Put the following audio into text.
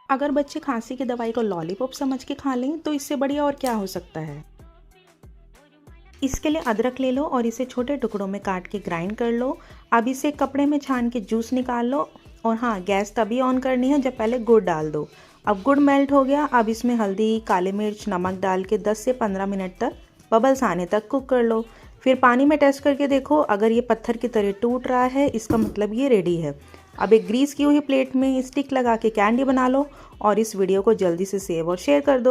अगर बच्चे खांसी की दवाई को लॉलीपॉप समझ के खा लें तो इससे बढ़िया और क्या हो सकता है। इसके लिए अदरक ले लो और इसे छोटे टुकड़ों में काट के ग्राइंड कर लो। अब इसे कपड़े में छान के जूस निकाल लो। और हाँ, गैस तभी ऑन करनी है जब पहले गुड़ डाल दो। अब गुड़ मेल्ट हो गया। अब इसमें हल्दी, काली मिर्च, नमक डाल के 10 से 15 मिनट तक बबल्स आने तक कुक कर लो। फिर पानी में टेस्ट करके देखो, अगर ये पत्थर की तरह टूट रहा है इसका मतलब ये रेडी है। अब एक ग्रीस की हुई प्लेट में स्टिक लगा के कैंडी बना लो और इस वीडियो को जल्दी से सेव और शेयर कर दो।